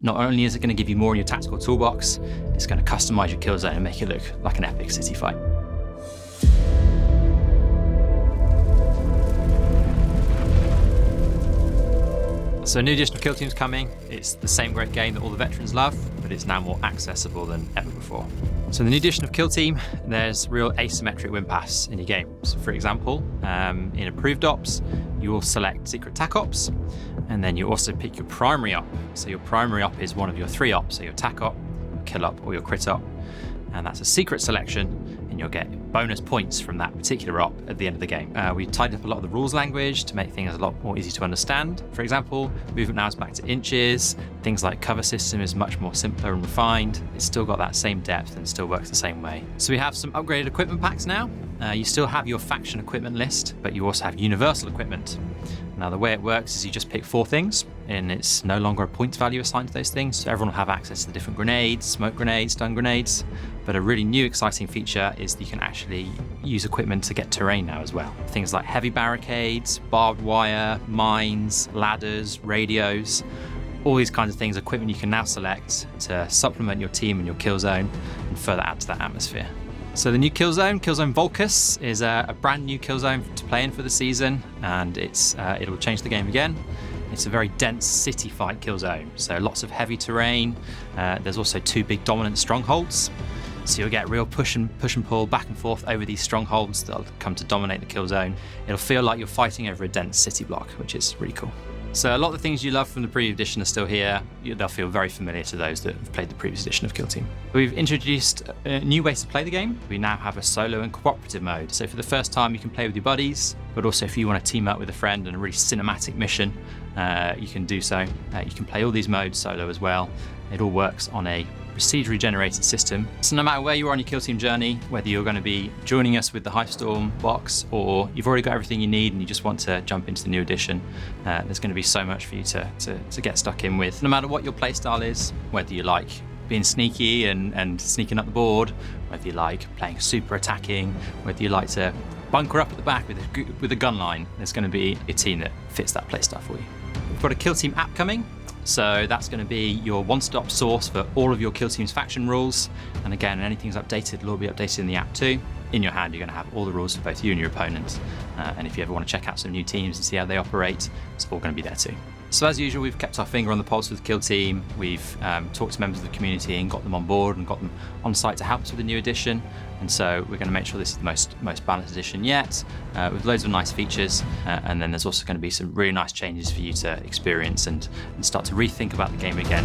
Not only is it going to give you more in your tactical toolbox, it's going to customize your kill zone and make it look like an epic city fight. So a new edition of Kill Team's coming. It's the same great game that all the veterans love, but it's now more accessible than ever before. So in the new edition of Kill Team, there's real asymmetric win paths in your games. For example, in Approved Ops, you will select Secret TAC Ops, and then you also pick your primary op. So your primary op is one of your 3 ops, so your TAC op, your kill op, or your crit op. And that's a secret selection, and you'll get bonus points from that particular op at the end of the game. We tidied up a lot of the rules language to make things a lot more easy to understand. For example, movement now is back to inches. Things like cover system is much more simpler and refined. It's still got that same depth and still works the same way. So we have some upgraded equipment packs now. You still have your faction equipment list, but you also have universal equipment. Now the way it works is you just pick 4 things, and it's no longer a points value assigned to those things, so everyone will have access to the different grenades, smoke grenades, stun grenades. But a really new exciting feature is that you can actually use equipment to get terrain now as well. Things like heavy barricades, barbed wire, mines, ladders, radios, all these kinds of things, equipment you can now select to supplement your team and your kill zone and further add to that atmosphere. So the new kill zone Volcus, is a brand new kill zone to play in for the season, and it'll change the game again. It's a very dense city fight kill zone, so lots of heavy terrain. There's also 2 big dominant strongholds, so you'll get real push and pull back and forth over these strongholds that'll come to dominate the kill zone. It'll feel like you're fighting over a dense city block, which is really cool. So a lot of the things you love from the previous edition are still here. They'll feel very familiar to those that have played the previous edition of Kill Team. We've introduced new ways to play the game. We now have a solo and cooperative mode. So for the first time, you can play with your buddies, but also if you want to team up with a friend on a really cinematic mission, you can do so. You can play all these modes solo as well. It all works on a procedurally generated system. So no matter where you are on your Kill Team journey, whether you're going to be joining us with the Highstorm box or you've already got everything you need and you just want to jump into the new edition, there's going to be so much for you to get stuck in with. No matter what your playstyle is, whether you like being sneaky and sneaking up the board, whether you like playing super attacking, whether you like to bunker up at the back with a gun line, there's going to be a team that fits that playstyle for you. We've got a Kill Team app coming. So that's going to be your one-stop source for all of your Kill Team's faction rules. And again, anything's updated, it'll all be updated in the app too. In your hand, you're going to have all the rules for both you and your opponent. And if you ever want to check out some new teams and see how they operate, it's all going to be there too. So as usual, we've kept our finger on the pulse with the Kill Team. We've talked to members of the community and got them on board and got them on site to help us with the new edition. And so we're going to make sure this is the most balanced edition yet, with loads of nice features. And then there's also going to be some really nice changes for you to experience and start to rethink about the game again.